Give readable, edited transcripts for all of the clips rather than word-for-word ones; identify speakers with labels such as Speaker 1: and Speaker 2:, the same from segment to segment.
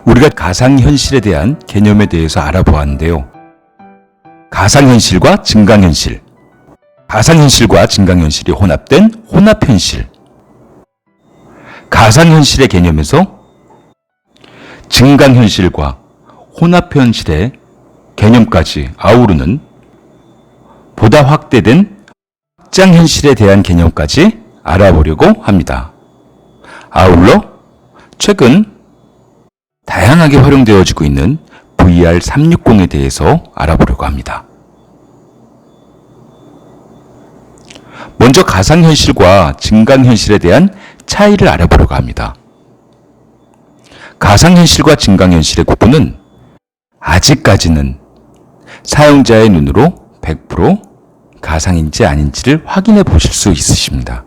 Speaker 1: 우리가 가상현실에 대한 개념에 대해서 알아보았는데요. 가상현실과 증강현실, 가상현실과 증강현실이 혼합된 혼합현실, 가상현실의 개념에서 증강현실과 혼합현실의 개념까지 아우르는 보다 확대된 확장현실에 대한 개념까지 알아보려고 합니다. 아울러 최근 다양하게 활용되어지고 있는 VR360에 대해서 알아보려고 합니다. 먼저 가상현실과 증강현실에 대한 차이를 알아보려고 합니다. 가상현실과 증강현실의 구분은 아직까지는 사용자의 눈으로 100% 가상인지 아닌지를 확인해 보실 수 있으십니다.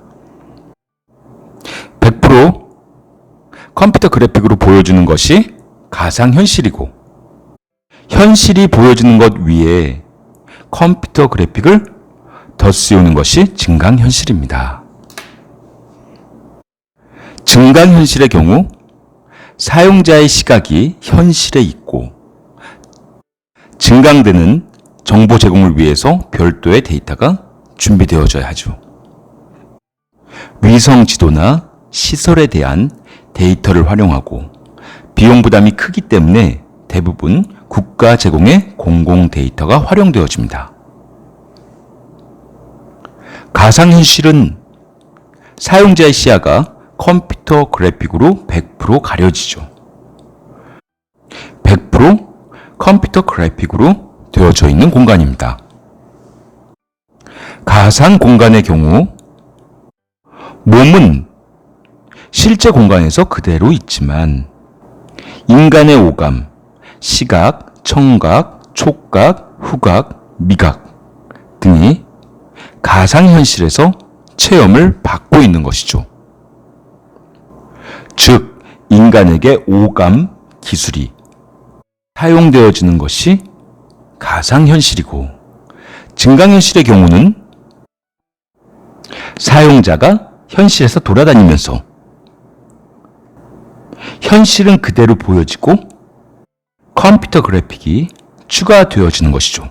Speaker 1: 100% 컴퓨터 그래픽으로 보여주는 것이 가상현실이고, 현실이 보여지는 것 위에 컴퓨터 그래픽을 덧씌우는 것이 증강현실입니다. 증강현실의 경우 사용자의 시각이 현실에 있고 증강되는 정보 제공을 위해서 별도의 데이터가 준비되어져야 하죠. 위성 지도나 시설에 대한 데이터를 활용하고 비용 부담이 크기 때문에 대부분 국가 제공의 공공 데이터가 활용되어집니다. 가상현실은 사용자의 시야가 컴퓨터 그래픽으로 100% 가려지죠. 100% 컴퓨터 그래픽으로 되어져 있는 공간입니다. 가상 공간의 경우 몸은 실제 공간에서 그대로 있지만 인간의 오감, 시각, 청각, 촉각, 후각, 미각 등이 가상현실에서 체험을 받고 있는 것이죠. 즉, 인간에게 오감 기술이 사용되어지는 것이 가상현실이고, 증강현실의 경우는 사용자가 현실에서 돌아다니면서 현실은 그대로 보여지고 컴퓨터 그래픽이 추가되어지는 것이죠.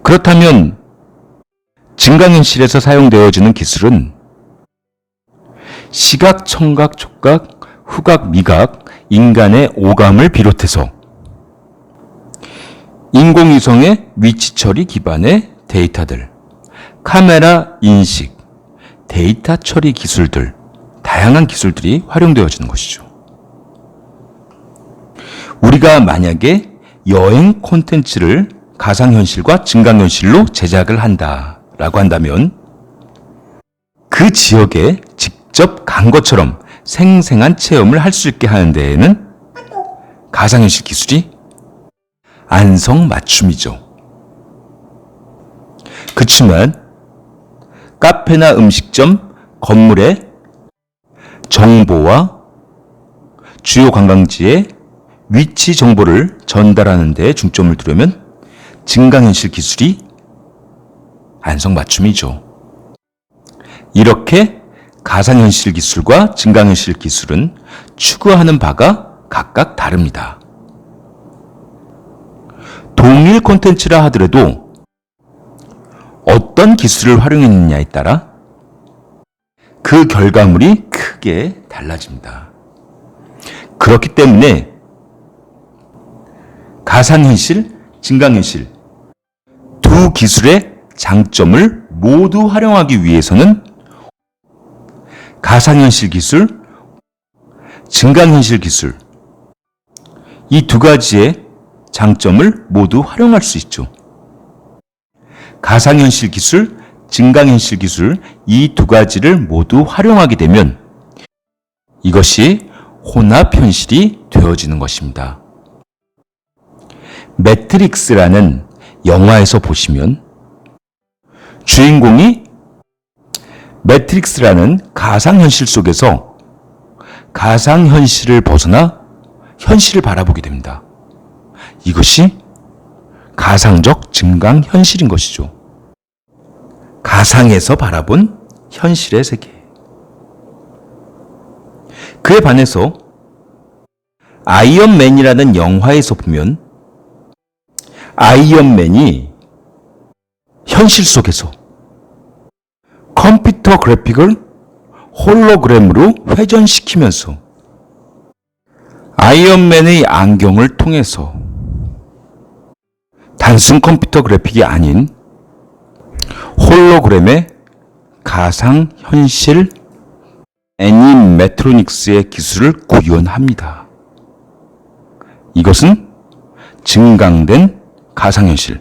Speaker 1: 그렇다면 증강현실에서 사용되어지는 기술은 시각, 청각, 촉각, 후각, 미각, 인간의 오감을 비롯해서 인공위성의 위치 처리 기반의 데이터들, 카메라 인식, 데이터 처리 기술들, 다양한 기술들이 활용되어지는 것이죠. 우리가 만약에 여행 콘텐츠를 가상현실과 증강현실로 제작을 한다라고 한다면 그 지역에 직접 간 것처럼 생생한 체험을 할 수 있게 하는 데에는 가상현실 기술이 안성맞춤이죠. 그렇지만 카페나 음식점, 건물의 정보와 주요 관광지의 위치 정보를 전달하는 데 중점을 두려면 증강현실 기술이 안성맞춤이죠. 이렇게 가상현실 기술과 증강현실 기술은 추구하는 바가 각각 다릅니다. 동일 콘텐츠라 하더라도 어떤 기술을 활용했느냐에 따라 그 결과물이 크게 달라집니다. 그렇기 때문에 가상현실, 증강현실 두 기술의 장점을 모두 활용하기 위해서는 가상현실 기술, 증강현실 기술 이 두 가지의 장점을 모두 활용할 수 있죠. 가상현실 기술, 증강현실 기술 이 두 가지를 모두 활용하게 되면 이것이 혼합현실이 되어지는 것입니다. 매트릭스라는 영화에서 보시면 주인공이 매트릭스라는 가상현실 속에서 가상현실을 벗어나 현실을 바라보게 됩니다. 이것이 가상적 증강현실인 것이죠. 가상에서 바라본 현실의 세계. 그에 반해서 아이언맨이라는 영화에서 보면 아이언맨이 현실 속에서 컴퓨터 그래픽을 홀로그램으로 회전시키면서 아이언맨의 안경을 통해서 단순 컴퓨터 그래픽이 아닌 홀로그램의 가상현실 애니메트로닉스의 기술을 구현합니다. 이것은 증강된 가상현실,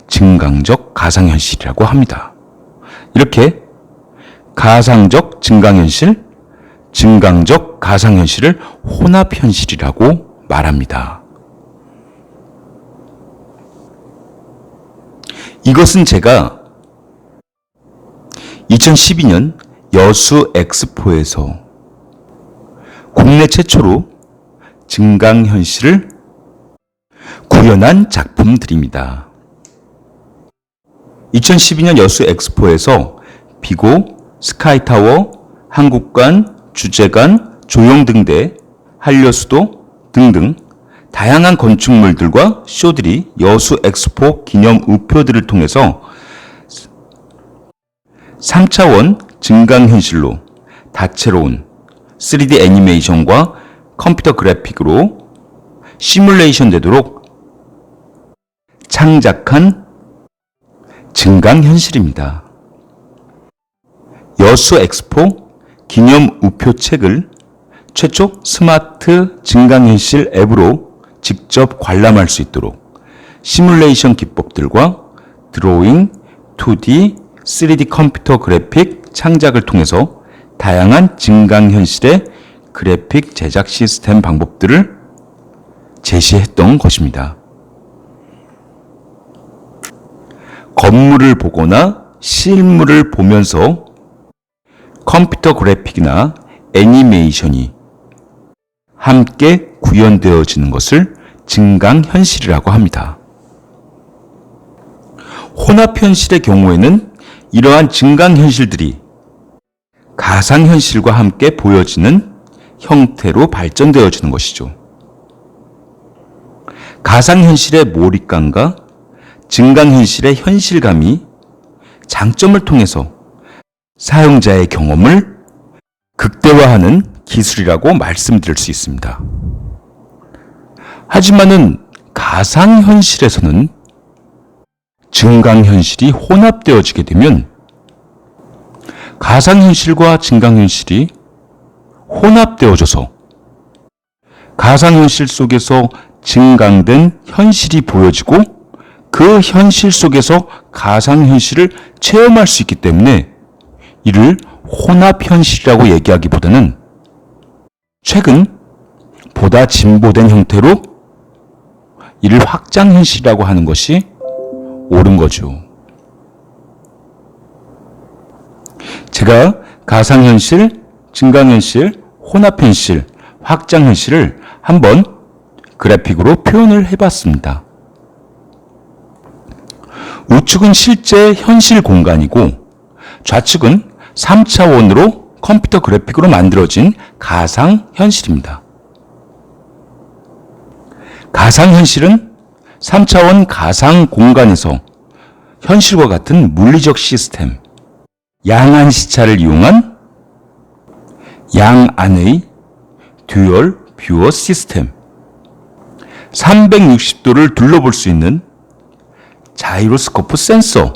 Speaker 1: 증강적 가상현실이라고 합니다. 이렇게 가상적 증강현실, 증강적 가상현실을 혼합현실이라고 말합니다. 이것은 제가 2012년 여수 엑스포에서 국내 최초로 증강현실을 구현한 작품들입니다. 2012년 여수 엑스포에서 비고, 스카이타워, 한국관, 주제관, 조형등대, 한려수도 등등 다양한 건축물들과 쇼들이 여수 엑스포 기념 우표들을 통해서 3차원 증강현실로 다채로운 3D 애니메이션과 컴퓨터 그래픽으로 시뮬레이션 되도록 창작한 증강현실입니다. 여수 엑스포 기념 우표책을 최초 스마트 증강현실 앱으로 직접 관람할 수 있도록 시뮬레이션 기법들과 드로잉, 2D, 3D 컴퓨터 그래픽 창작을 통해서 다양한 증강현실의 그래픽 제작 시스템 방법들을 제시했던 것입니다. 건물을 보거나 실물을 보면서 컴퓨터 그래픽이나 애니메이션이 함께 구현되어지는 것을 증강현실이라고 합니다. 혼합현실의 경우에는 이러한 증강현실들이 가상현실과 함께 보여지는 형태로 발전되어지는 것이죠. 가상현실의 몰입감과 증강현실의 현실감이 장점을 통해서 사용자의 경험을 극대화하는 기술이라고 말씀드릴 수 있습니다. 하지만은 가상현실에서는 증강현실이 혼합되어지게 되면 가상현실과 증강현실이 혼합되어져서 가상현실 속에서 증강된 현실이 보여지고 그 현실 속에서 가상현실을 체험할 수 있기 때문에 이를 혼합현실이라고 얘기하기보다는 최근 보다 진보된 형태로 이를 확장현실이라고 하는 것이 옳은 거죠. 제가 가상현실, 증강현실, 혼합현실, 확장현실을 한번 그래픽으로 표현을 해봤습니다. 우측은 실제 현실 공간이고 좌측은 3차원으로 컴퓨터 그래픽으로 만들어진 가상현실입니다. 가상현실은 3차원 가상 공간에서 현실과 같은 물리적 시스템, 양안 시차를 이용한 양안의 듀얼 뷰어 시스템, 360도를 둘러볼 수 있는 자이로스코프 센서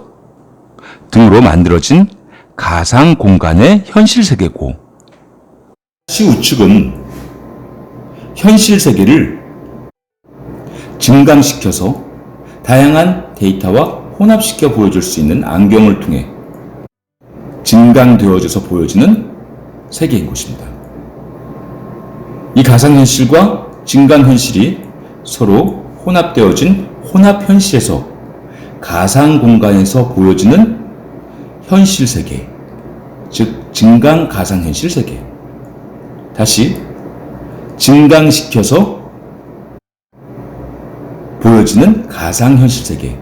Speaker 1: 등으로 만들어진 가상 공간의 현실 세계고, 다시 우측은 현실 세계를 증강시켜서 다양한 데이터와 혼합시켜 보여줄 수 있는 안경을 통해 증강되어져서 보여지는 세계인 것입니다. 이 가상현실과 증강현실이 서로 혼합되어진 혼합현실에서 가상공간에서 보여지는 현실 세계, 즉 증강 가상현실 세계, 다시 증강시켜서 보여지는 가상현실 세계,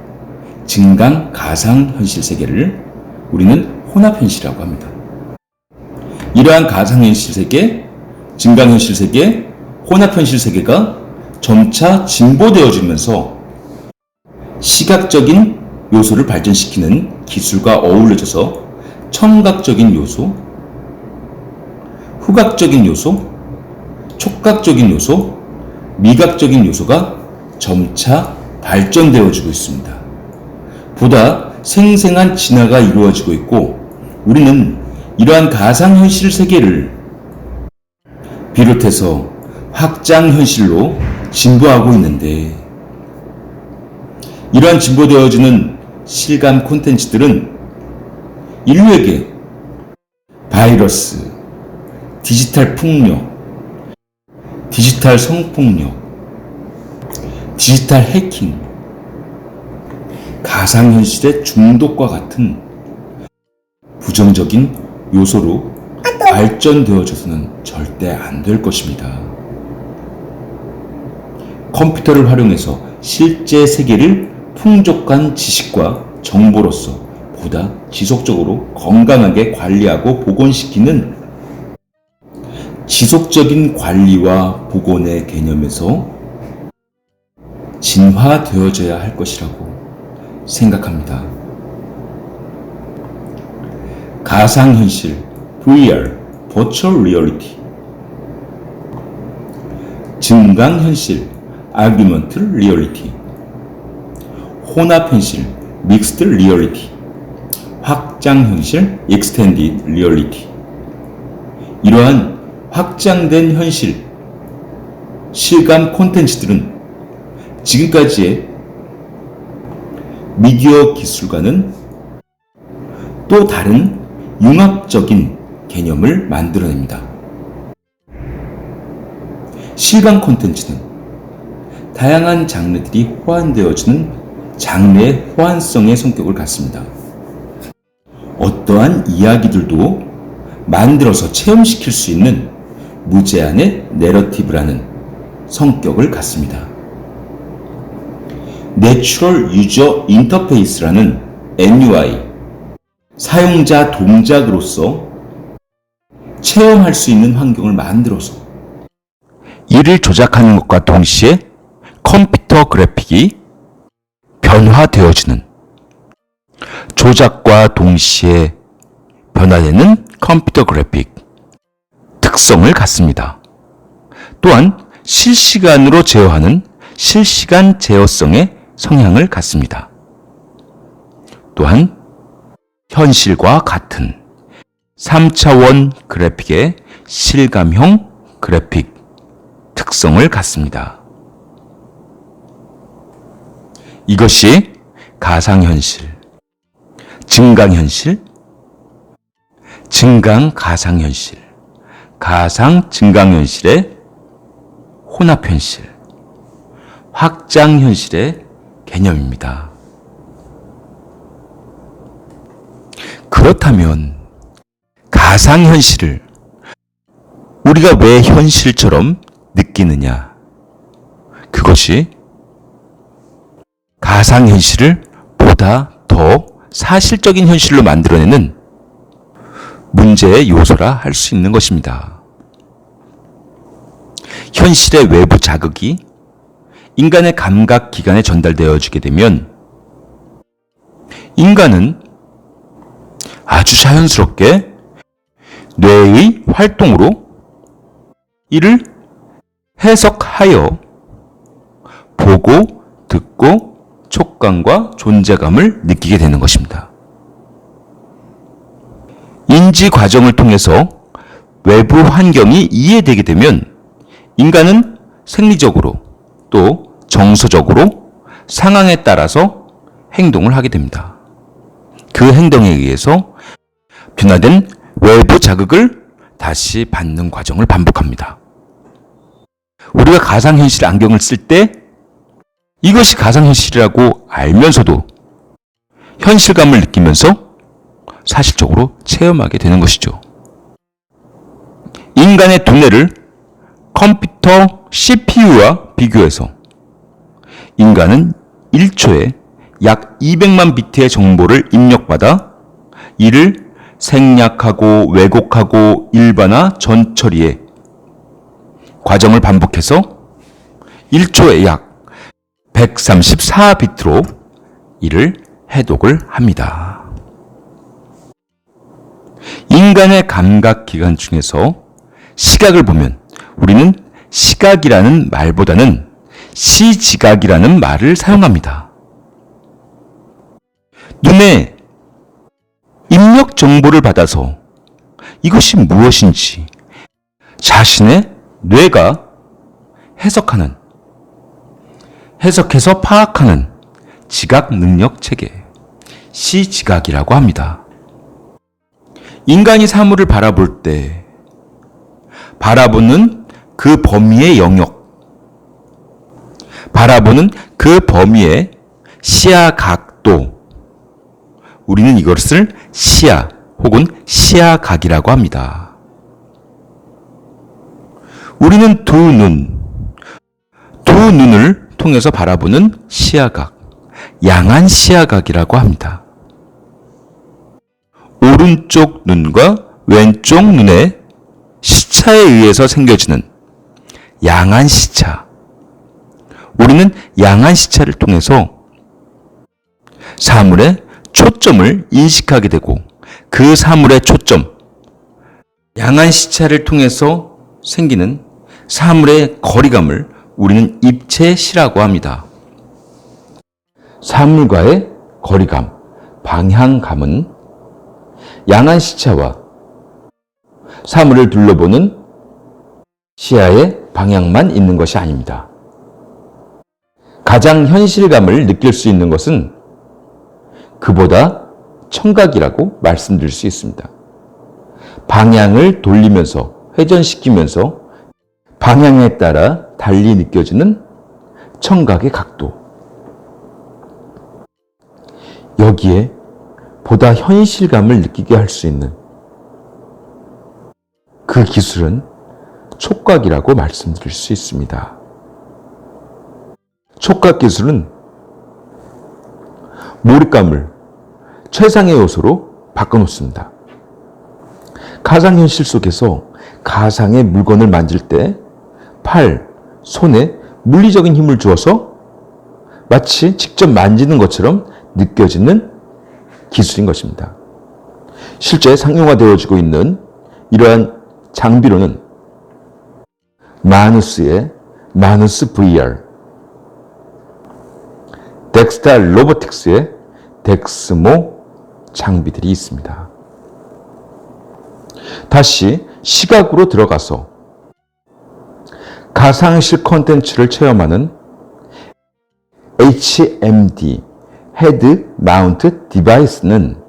Speaker 1: 증강 가상현실 세계를 우리는 혼합현실이라고 합니다. 이러한 가상현실 세계, 증강현실 세계, 혼합현실 세계가 점차 진보되어지면서 시각적인 요소를 발전시키는 기술과 어우러져서 청각적인 요소, 후각적인 요소, 촉각적인 요소, 미각적인 요소가 점차 발전되어지고 있습니다. 보다 생생한 진화가 이루어지고 있고 우리는 이러한 가상현실 세계를 비롯해서 확장현실로 진보하고 있는데 이러한 진보되어지는 실감 콘텐츠들은 인류에게 바이러스, 디지털 폭력, 디지털 성폭력, 디지털 해킹, 가상현실의 중독과 같은 부정적인 요소로 발전되어져서는 절대 안 될 것입니다. 컴퓨터를 활용해서 실제 세계를 풍족한 지식과 정보로서 보다 지속적으로 건강하게 관리하고 복원시키는 지속적인 관리와 복원의 개념에서 진화되어져야 할 것이라고 생각합니다. 가상현실, VR, Virtual Reality, 증강현실, Augmented Reality, 혼합현실, Mixed Reality, 확장현실, Extended Reality. 이러한 확장된 현실, 실감 콘텐츠들은 지금까지의 미디어 기술과는 또 다른 융합적인 개념을 만들어냅니다. 실감 콘텐츠는 다양한 장르들이 호환되어지는 장르의 호환성의 성격을 갖습니다. 어떠한 이야기들도 만들어서 체험시킬 수 있는 무제한의 내러티브라는 성격을 갖습니다. 내추럴 유저 인터페이스라는 NUI, 사용자 동작으로서 체험할 수 있는 환경을 만들어서 이를 조작하는 것과 동시에 컴퓨터 그래픽이 변화되어지는, 조작과 동시에 변화되는 컴퓨터 그래픽 특성을 갖습니다. 또한 실시간으로 제어하는 실시간 제어성의 성향을 갖습니다. 또한 현실과 같은 3차원 그래픽의 실감형 그래픽 특성을 갖습니다. 이것이 가상현실, 증강현실, 증강가상현실, 가상증강현실의 혼합현실, 확장현실의 개념입니다. 그렇다면 가상현실을 우리가 왜 현실처럼 느끼느냐? 그것이 가상현실을 보다 더 사실적인 현실로 만들어내는 문제의 요소라 할 수 있는 것입니다. 현실의 외부 자극이 인간의 감각 기관에 전달되어지게 되면 인간은 아주 자연스럽게 뇌의 활동으로 이를 해석하여 보고, 듣고, 촉감과 존재감을 느끼게 되는 것입니다. 인지 과정을 통해서 외부 환경이 이해되게 되면 인간은 생리적으로 또 정서적으로 상황에 따라서 행동을 하게 됩니다. 그 행동에 의해서 변화된 외부 자극을 다시 받는 과정을 반복합니다. 우리가 가상현실 안경을 쓸 때 이것이 가상현실이라고 알면서도 현실감을 느끼면서 사실적으로 체험하게 되는 것이죠. 인간의 두뇌를 컴퓨터 CPU와 비교해서 인간은 1초에 약 200만 비트의 정보를 입력받아 이를 생략하고 왜곡하고 일반화, 전처리해 과정을 반복해서 1초에 약 134비트로 이를 해독을 합니다. 인간의 감각기관 중에서 시각을 보면 우리는 시각이라는 말보다는 시지각이라는 말을 사용합니다. 눈에 입력 정보를 받아서 이것이 무엇인지 자신의 뇌가 해석해서 파악하는 지각 능력 체계, 시지각이라고 합니다. 인간이 사물을 바라볼 때 바라보는 그 범위의 영역, 바라보는 그 범위의 시야 각도, 우리는 이것을 시야 혹은 시야각이라고 합니다. 우리는 두 눈을 통해서 바라보는 시야각, 양한 시야각이라고 합니다. 오른쪽 눈과 왼쪽 눈의 시차에 의해서 생겨지는 양한 시차. 우리는 양한 시차를 통해서 사물의 초점을 인식하게 되고 그 사물의 초점, 양한 시차를 통해서 생기는 사물의 거리감을 우리는 입체시라고 합니다. 사물과의 거리감, 방향감은 양한 시차와 사물을 둘러보는 시야의 방향만 있는 것이 아닙니다. 가장 현실감을 느낄 수 있는 것은 그보다 청각이라고 말씀드릴 수 있습니다. 방향을 돌리면서 회전시키면서 방향에 따라 달리 느껴지는 청각의 각도. 여기에 보다 현실감을 느끼게 할 수 있는 그 기술은 촉각이라고 말씀드릴 수 있습니다. 촉각 기술은 몰입감을 최상의 요소로 바꿔놓습니다. 가상현실 속에서 가상의 물건을 만질 때 팔, 손에 물리적인 힘을 주어서 마치 직접 만지는 것처럼 느껴지는 기술인 것입니다. 실제 상용화되어지고 있는 이러한 장비로는 마누스의 마누스 VR, 덱스타 로보틱스의 덱스모 장비들이 있습니다. 다시 시각으로 들어가서 가상실 콘텐츠를 체험하는 HMD, 헤드 마운트 디바이스는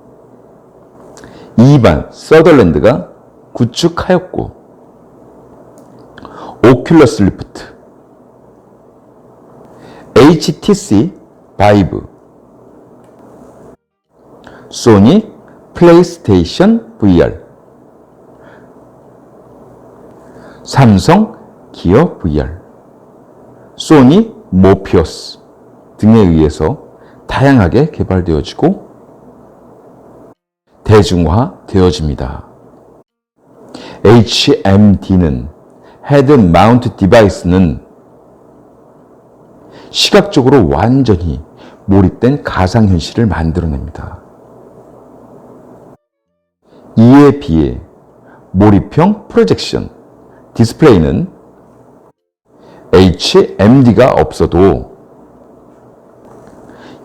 Speaker 1: 이반 서덜랜드가 구축하였고, 오큘러스 리프트, HTC 바이브, 소니 플레이스테이션 VR, 삼성 기어 VR, 소니 모피어스 등에 의해서 다양하게 개발되어지고 대중화되어집니다. HMD는 헤드 마운트 디바이스는 시각적으로 완전히 몰입된 가상현실을 만들어냅니다. 이에 비해 몰입형 프로젝션 디스플레이는 HMD가 없어도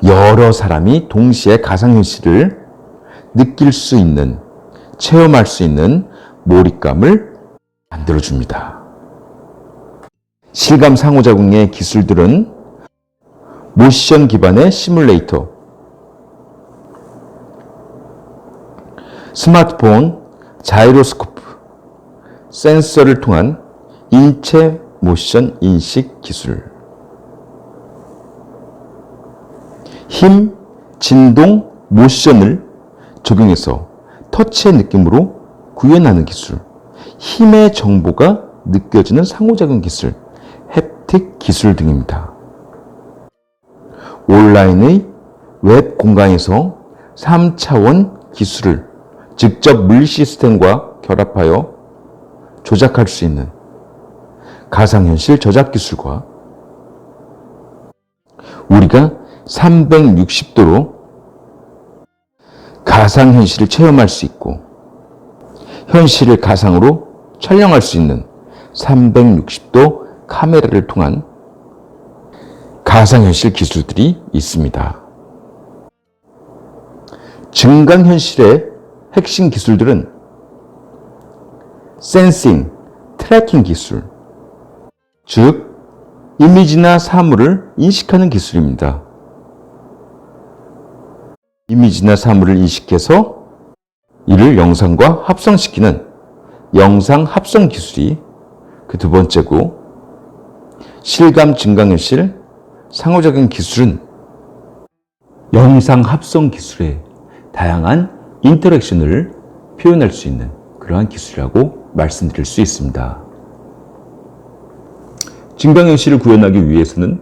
Speaker 1: 여러 사람이 동시에 가상현실을 느낄 수 있는, 체험할 수 있는 몰입감을 만들어줍니다. 실감 상호작용의 기술들은 모션 기반의 시뮬레이터, 스마트폰, 자이로스코프, 센서를 통한 인체 모션 인식 기술, 힘, 진동, 모션을 적용해서 터치의 느낌으로 구현하는 기술, 힘의 정보가 느껴지는 상호작용 기술, 햅틱 기술 등입니다. 온라인의 웹 공간에서 3차원 기술을 직접 물리 시스템과 결합하여 조작할 수 있는 가상현실 저작 기술과 우리가 360도로 가상현실을 체험할 수 있고 현실을 가상으로 촬영할 수 있는 360도 카메라를 통한 가상현실 기술들이 있습니다. 증강현실의 핵심 기술들은 센싱, 트래킹 기술, 즉 이미지나 사물을 인식하는 기술입니다. 이미지나 사물을 인식해서 이를 영상과 합성시키는 영상 합성 기술이 그 두 번째고, 실감 증강현실 상호작용 기술은 영상 합성 기술의 다양한 인터랙션을 표현할 수 있는 그러한 기술이라고 말씀드릴 수 있습니다. 증강현실을 구현하기 위해서는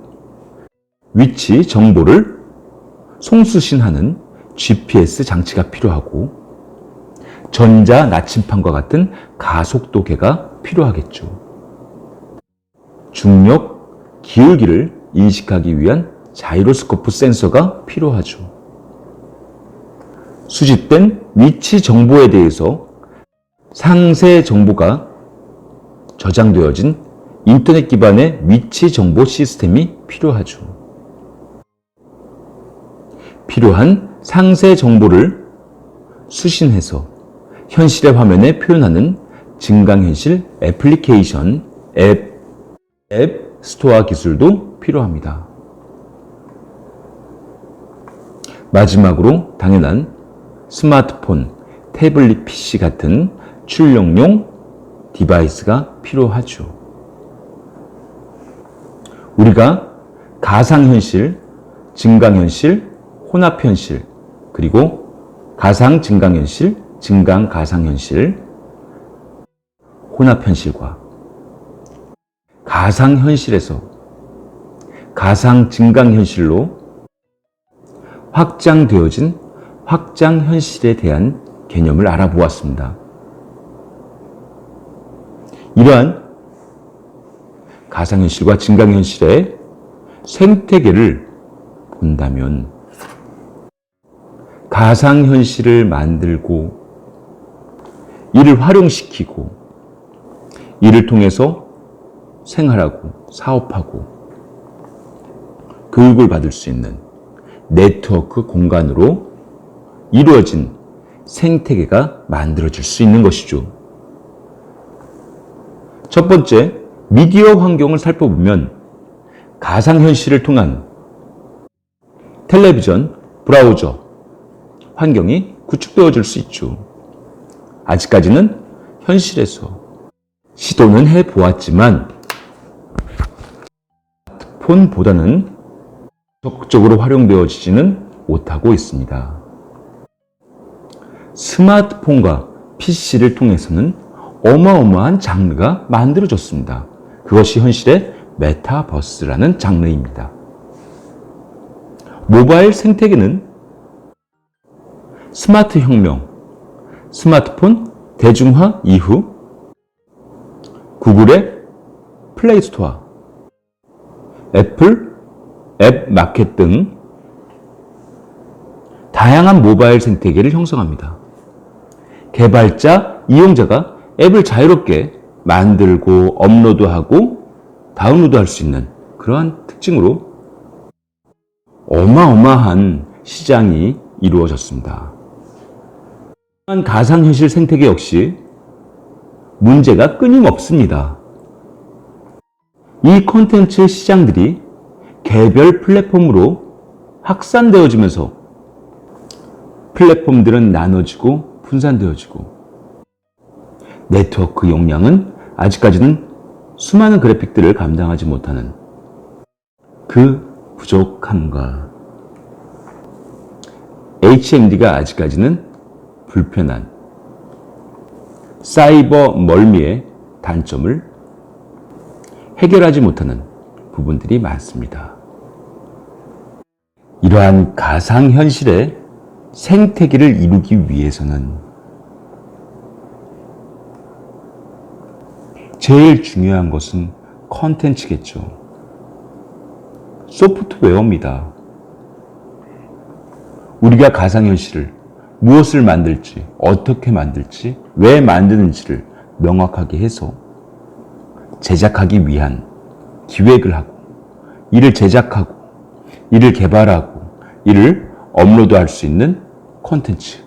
Speaker 1: 위치 정보를 송수신하는 GPS 장치가 필요하고 전자 나침판과 같은 가속도계가 필요하겠죠. 중력, 기울기를 인식하기 위한 자이로스코프 센서가 필요하죠. 수집된 위치 정보에 대해서 상세 정보가 저장되어진 인터넷 기반의 위치 정보 시스템이 필요하죠. 필요한 상세 정보를 수신해서 현실의 화면에 표현하는 증강현실 애플리케이션 앱 스토어 기술도 필요합니다. 마지막으로 당연한 스마트폰, 태블릿 PC 같은 출력용 디바이스가 필요하죠. 우리가 가상현실, 증강현실, 혼합현실, 그리고 가상증강현실, 증강가상현실, 혼합현실과 가상현실에서 가상증강현실로 확장되어진 확장현실에 대한 개념을 알아보았습니다. 이러한 가상현실과 증강현실의 생태계를 본다면 가상현실을 만들고 이를 활용시키고 이를 통해서 생활하고 사업하고 교육을 받을 수 있는 네트워크 공간으로 이루어진 생태계가 만들어질 수 있는 것이죠. 첫 번째, 미디어 환경을 살펴보면 가상현실을 통한 텔레비전, 브라우저 환경이 구축되어질 수 있죠. 아직까지는 현실에서 시도는 해보았지만 스마트폰보다는 적극적으로 활용되어지지는 못하고 있습니다. 스마트폰과 PC를 통해서는 어마어마한 장르가 만들어졌습니다. 그것이 현실의 메타버스라는 장르입니다. 모바일 생태계는 스마트 혁명, 스마트폰 대중화 이후 구글의 플레이 스토어, 애플 앱 마켓 등 다양한 모바일 생태계를 형성합니다. 개발자, 이용자가 앱을 자유롭게 만들고 업로드하고 다운로드할 수 있는 그러한 특징으로 어마어마한 시장이 이루어졌습니다. 가상현실 생태계 역시 문제가 끊임없습니다. 이 콘텐츠 시장들이 개별 플랫폼으로 확산되어지면서 플랫폼들은 나눠지고 분산되어지고 네트워크 용량은 아직까지는 수많은 그래픽들을 감당하지 못하는 그 부족함과 HMD가 아직까지는 불편한 사이버 멀미의 단점을 해결하지 못하는 부분들이 많습니다. 이러한 가상현실의 생태계를 이루기 위해서는 제일 중요한 것은 컨텐츠겠죠. 소프트웨어입니다. 우리가 가상현실을 무엇을 만들지, 어떻게 만들지, 왜 만드는지를 명확하게 해서 제작하기 위한 기획을 하고, 이를 제작하고, 이를 개발하고, 이를 업로드할 수 있는 콘텐츠.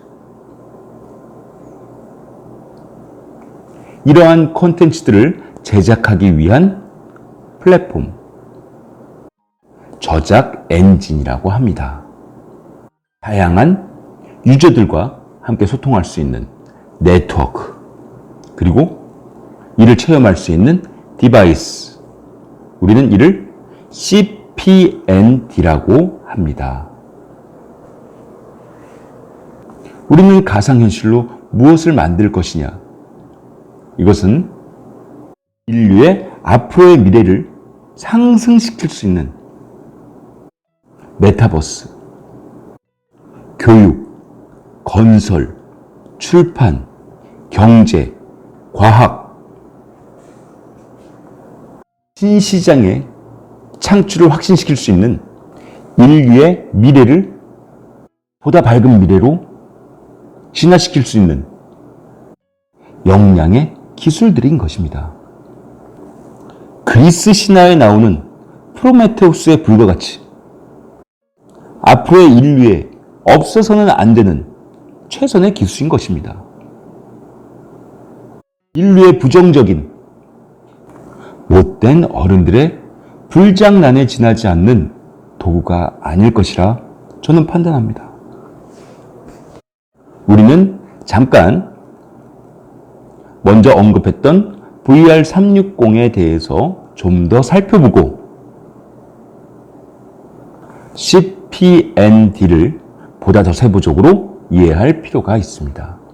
Speaker 1: 이러한 콘텐츠들을 제작하기 위한 플랫폼, 저작 엔진이라고 합니다. 다양한 유저들과 함께 소통할 수 있는 네트워크, 그리고 이를 체험할 수 있는 디바이스, 우리는 이를 CPND라고 합니다. 우리는 가상현실로 무엇을 만들 것이냐? 이것은 인류의 앞으로의 미래를 상승시킬 수 있는 메타버스, 교육, 건설, 출판, 경제, 과학, 신시장의 창출을 확신시킬 수 있는 인류의 미래를 보다 밝은 미래로 진화시킬 수 있는 역량의 기술들인 것입니다. 그리스 신화에 나오는 프로메테우스의 불과 같이 앞으로의 인류에 없어서는 안 되는 최선의 기술인 것입니다. 인류의 부정적인 못된 어른들의 불장난에 지나지 않는 도구가 아닐 것이라 저는 판단합니다. 우리는 잠깐 먼저 언급했던 VR360에 대해서 좀 더 살펴보고 CPND를 보다 더 세부적으로 이해할 필요가 있습니다.